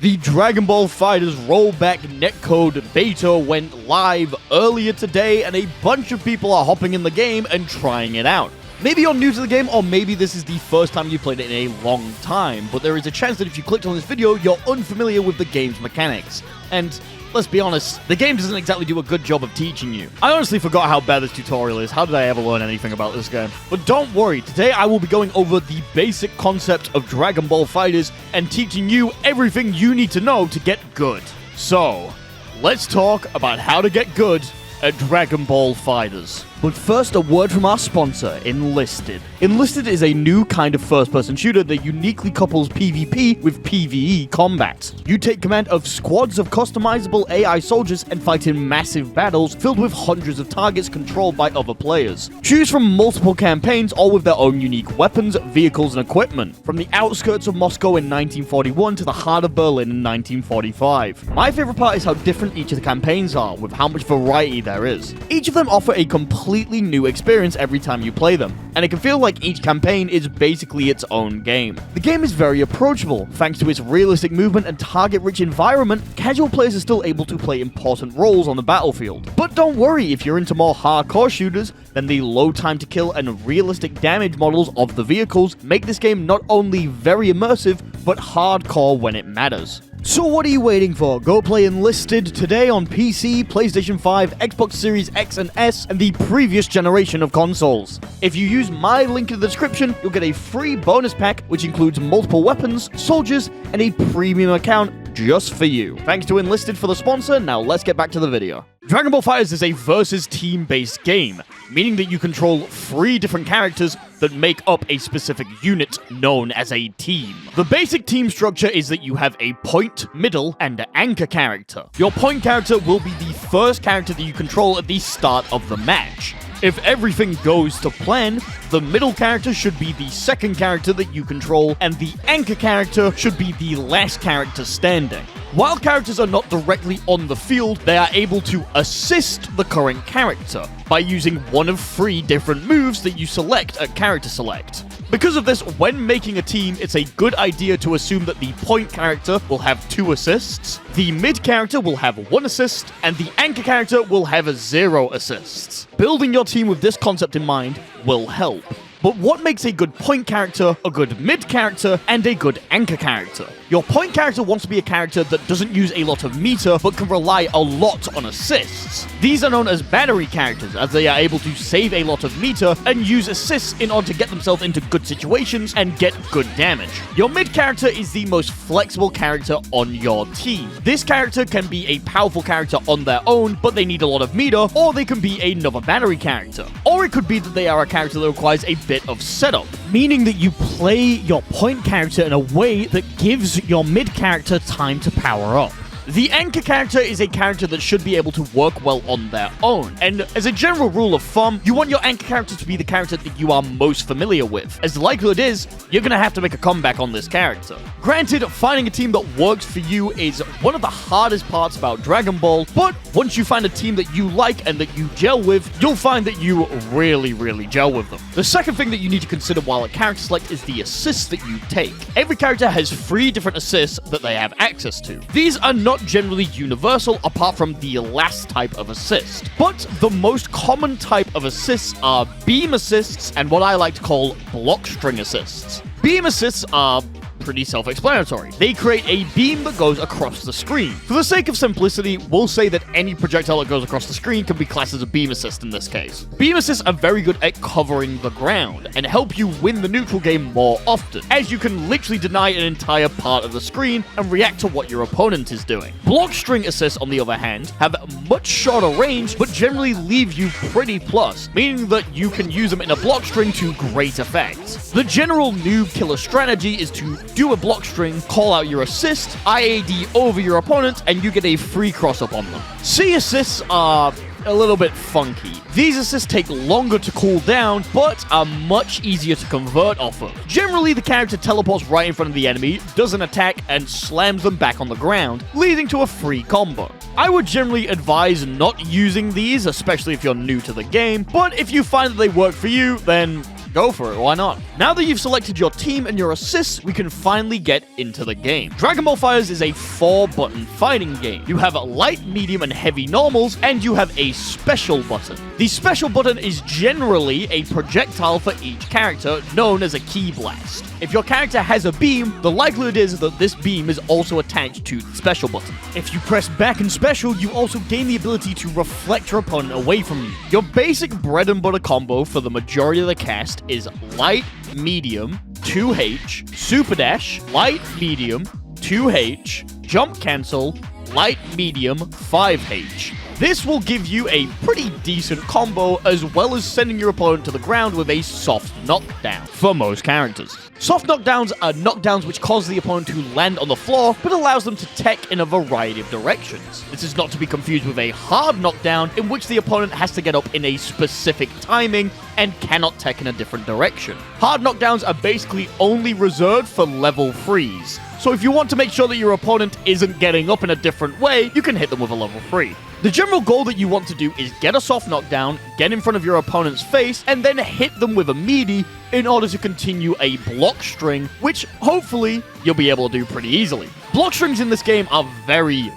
The Dragonball FighterZ rollback netcode beta went live earlier today, and a bunch of people are hopping in the game and trying it out. Maybe you're new to the game, or maybe this is the first time you played it in a long time, but there is a chance that if you clicked on this video, you're unfamiliar with the game's mechanics. And let's be honest, the game doesn't exactly do a good job of teaching you. I honestly forgot how bad this tutorial is. How did I ever learn anything about this game? But don't worry, today I will be going over the basic concept of Dragon Ball FighterZ and teaching you everything you need to know to get good. So, let's talk about how to get good at Dragon Ball FighterZ. But first, a word from our sponsor, Enlisted. Enlisted is a new kind of first-person shooter that uniquely couples PvP with PvE combat. You take command of squads of customizable AI soldiers and fight in massive battles filled with hundreds of targets controlled by other players. Choose from multiple campaigns, all with their own unique weapons, vehicles, and equipment. From the outskirts of Moscow in 1941 to the heart of Berlin in 1945. My favorite part is how different each of the campaigns are, with how much variety there is. Each of them offer a completely new experience every time you play them, and it can feel like each campaign is basically its own game. The game is very approachable. Thanks to its realistic movement and target-rich environment, casual players are still able to play important roles on the battlefield. But don't worry, if you're into more hardcore shooters, then the low time to kill and realistic damage models of the vehicles make this game not only very immersive, but hardcore when it matters. So what are you waiting for? Go play Enlisted today on PC, PlayStation 5, Xbox Series X and S, and the previous generation of consoles. If you use my link in the description, you'll get a free bonus pack, which includes multiple weapons, soldiers, and a premium account just for you. Thanks to Enlisted for the sponsor. Now let's get back to the video. Dragon Ball FighterZ is a versus team-based game, meaning that you control 3 different characters that make up a specific unit known as a team. The basic team structure is that you have a point, middle, and anchor character. Your point character will be the first character that you control at the start of the match. If everything goes to plan, the middle character should be the second character that you control, and the anchor character should be the last character standing. While characters are not directly on the field, they are able to assist the current character by using one of 3 different moves that you select at character select. Because of this, when making a team, it's a good idea to assume that the point character will have 2 assists, the mid character will have 1 assist, and the anchor character will have 0 assists. Building your team with this concept in mind will help. But what makes a good point character, a good mid character, and a good anchor character? Your point character wants to be a character that doesn't use a lot of meter, but can rely a lot on assists. These are known as battery characters, as they are able to save a lot of meter and use assists in order to get themselves into good situations and get good damage. Your mid character is the most flexible character on your team. This character can be a powerful character on their own, but they need a lot of meter, or they can be another battery character. Or it could be that they are a character that requires a bit of setup, meaning that you play your point character in a way that gives your mid character time to power up. The anchor character is a character that should be able to work well on their own, and as a general rule of thumb, you want your anchor character to be the character that you are most familiar with, as the likelihood is, you're gonna have to make a comeback on this character. Granted, finding a team that works for you is one of the hardest parts about Dragon Ball, but once you find a team that you like and that you gel with, you'll find that you really gel with them. The second thing that you need to consider while at character select is the assists that you take. Every character has 3 different assists that they have access to. These are not generally universal apart from the last type of assist. But the most common type of assists are beam assists and what I like to call block string assists. Beam assists are pretty self-explanatory. They create a beam that goes across the screen. For the sake of simplicity, we'll say that any projectile that goes across the screen can be classed as a beam assist in this case. Beam assists are very good at covering the ground and help you win the neutral game more often, as you can literally deny an entire part of the screen and react to what your opponent is doing. Block string assists, on the other hand, have much shorter range, but generally leave you pretty plus, meaning that you can use them in a block string to great effect. The general noob killer strategy is to do a block string, call out your assist, IAD over your opponent, and you get a free cross-up on them. C assists are a little bit funky. These assists take longer to cool down, but are much easier to convert off of. Generally, the character teleports right in front of the enemy, does an attack, and slams them back on the ground, leading to a free combo. I would generally advise not using these, especially if you're new to the game, but if you find that they work for you, then Go for it, why not? Now that you've selected your team and your assists, we can finally get into the game. Dragon Ball FighterZ is a 4-button fighting game. You have light, medium, and heavy normals, and you have a special button. The special button is generally a projectile for each character, known as a ki blast. If your character has a beam, the likelihood is that this beam is also attached to the special button. If you press back in special, you also gain the ability to reflect your opponent away from you. Your basic bread and butter combo for the majority of the cast is light, medium, 2H, super dash, light, medium, 2H, jump cancel, light, medium, 5H. This will give you a pretty decent combo, as well as sending your opponent to the ground with a soft knockdown for most characters. Soft knockdowns are knockdowns which cause the opponent to land on the floor, but allows them to tech in a variety of directions. This is not to be confused with a hard knockdown, in which the opponent has to get up in a specific timing and cannot tech in a different direction. Hard knockdowns are basically only reserved for level 3s. So if you want to make sure that your opponent isn't getting up in a different way, you can hit them with a level 3. The general goal that you want to do is get a soft knockdown, get in front of your opponent's face, and then hit them with a meaty in order to continue a block string, which hopefully you'll be able to do pretty easily. Block strings in this game are very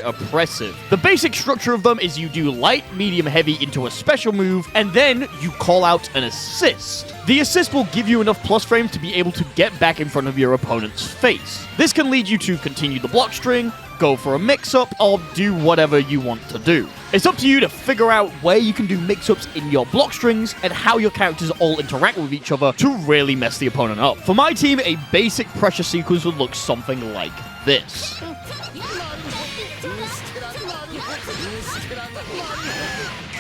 oppressive. The basic structure of them is you do light, medium, heavy into a special move, and then you call out an assist. The assist will give you enough plus frames to be able to get back in front of your opponent's face. This can lead you to continue the block string, go for a mix-up, or do whatever you want to do. It's up to you to figure out where you can do mix-ups in your block strings and how your characters all interact with each other to really mess the opponent up. For my team, a basic pressure sequence would look something like this.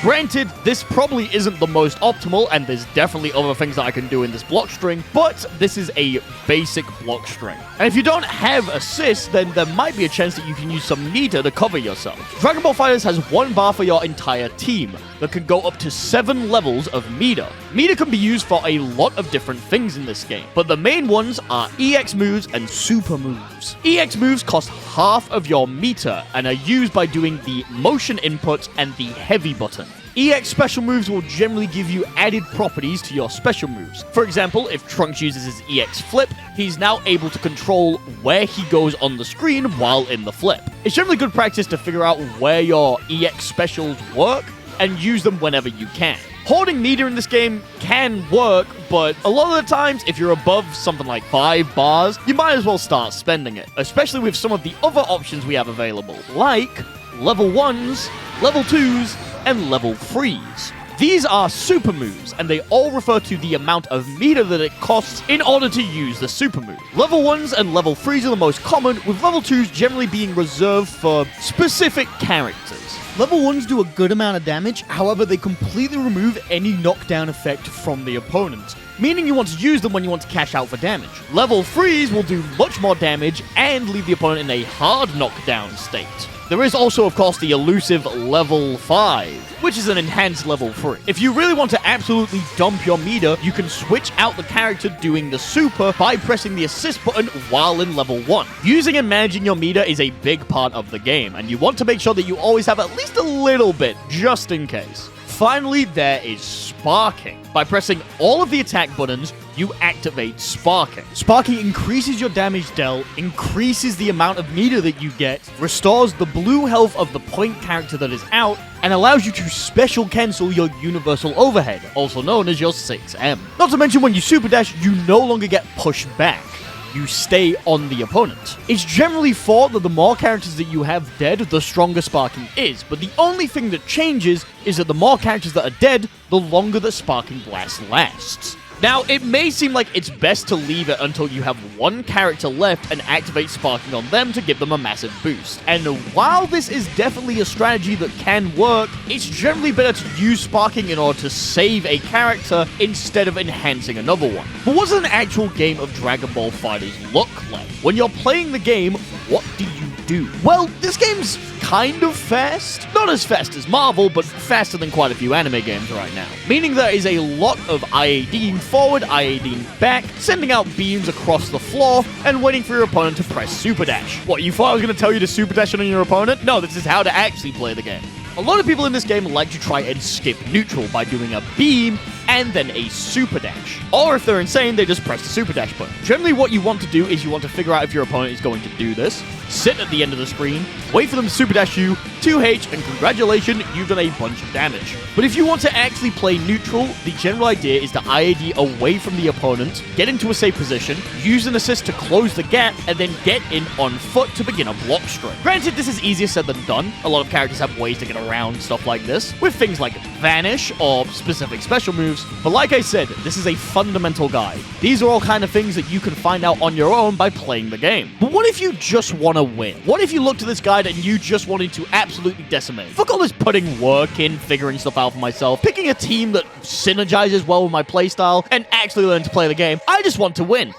Granted, this probably isn't the most optimal, and there's definitely other things that I can do in this block string, but this is a basic block string. And if you don't have assists, then there might be a chance that you can use some meter to cover yourself. Dragon Ball FighterZ has one bar for your entire team that can go up to 7 levels of meter. Meter can be used for a lot of different things in this game, but the main ones are EX moves and super moves. EX moves cost half of your meter and are used by doing the motion input and the heavy button. EX special moves will generally give you added properties to your special moves. For example, if Trunks uses his EX flip, he's now able to control where he goes on the screen while in the flip. It's generally good practice to figure out where your EX specials work and use them whenever you can. Hoarding meter in this game can work, but a lot of the times, if you're above something like 5 bars, you might as well start spending it, especially with some of the other options we have available, like level 1s, level 2s, and level 3s. These are super moves, and they all refer to the amount of meter that it costs in order to use the super move. Level 1s and level 3s are the most common, with level 2s generally being reserved for specific characters. Level 1s do a good amount of damage, however they completely remove any knockdown effect from the opponent, meaning you want to use them when you want to cash out for damage. Level 3s will do much more damage and leave the opponent in a hard knockdown state. There is also, of course, the elusive level 5, which is an enhanced level 3. If you really want to absolutely dump your meter, you can switch out the character doing the super by pressing the assist button while in level 1. Using and managing your meter is a big part of the game, and you want to make sure that you always have at least a little bit, just in case. Finally, there is sparking. By pressing all of the attack buttons, you activate sparking. Sparking increases your damage dealt, increases the amount of meter that you get, restores the blue health of the point character that is out, and allows you to special cancel your universal overhead, also known as your 6M. Not to mention when you super dash, you no longer get pushed back. You stay on the opponent. It's generally thought that the more characters that you have dead, the stronger sparking is, but the only thing that changes is that the more characters that are dead, the longer the sparking blast lasts. Now, it may seem like it's best to leave it until you have one character left and activate sparking on them to give them a massive boost. And while this is definitely a strategy that can work, it's generally better to use sparking in order to save a character instead of enhancing another one. But what does an actual game of Dragon Ball FighterZ look like? When you're playing the game, what do you do? Well, this game's kind of fast. Not as fast as Marvel, but faster than quite a few anime games right now. Meaning there is a lot of IADing forward, IADing back, sending out beams across the floor, and waiting for your opponent to press Super Dash. What, you thought I was going to tell you to Super Dash on your opponent? No, this is how to actually play the game. A lot of people in this game like to try and skip neutral by doing a beam and then a super dash. Or if they're insane, they just press the super dash button. Generally, what you want to do is you want to figure out if your opponent is going to do this, sit at the end of the screen, wait for them to super dash you, 2H, and congratulations, you've done a bunch of damage. But if you want to actually play neutral, the general idea is to IAD away from the opponent, get into a safe position, use an assist to close the gap, and then get in on foot to begin a block string. Granted, this is easier said than done. A lot of characters have ways to get around stuff like this, with things like Vanish or specific special moves. But like I said, this is a fundamental guide. These are all kind of things that you can find out on your own by playing the game. But what if you just want to win? What if you looked at this guide and you just wanted to absolutely decimate? Fuck all this putting work in, figuring stuff out for myself, picking a team that synergizes well with my playstyle, and actually learn to play the game. I just want to win.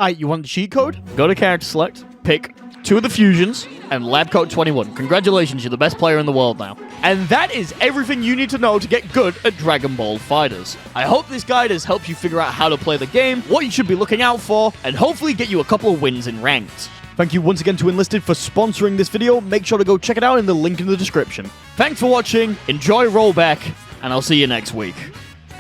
Alright, you want the cheat code? Go to character select, pick 2 of the fusions, and lab coat 21. Congratulations, you're the best player in the world now. And that is everything you need to know to get good at Dragon Ball FighterZ. I hope this guide has helped you figure out how to play the game, what you should be looking out for, and hopefully get you a couple of wins in ranked. Thank you once again to Enlisted for sponsoring this video. Make sure to go check it out in the link in the description. Thanks for watching, enjoy Rollback, and I'll see you next week.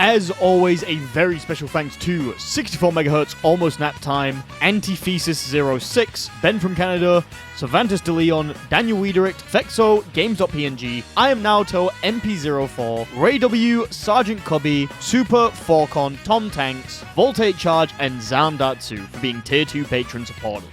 As always, a very special thanks to 64 MHz Almost Nap Time, Antithesis06, Ben from Canada, Cervantes de Leon, Daniel Wiedericht, Fexo, Games.png, I Am Naoto, MP04, Ray W, Sergeant Cubby, Super, Forcon, Tom Tanks, Voltage Charge, and Zamdatsu for being Tier 2 patron supporters.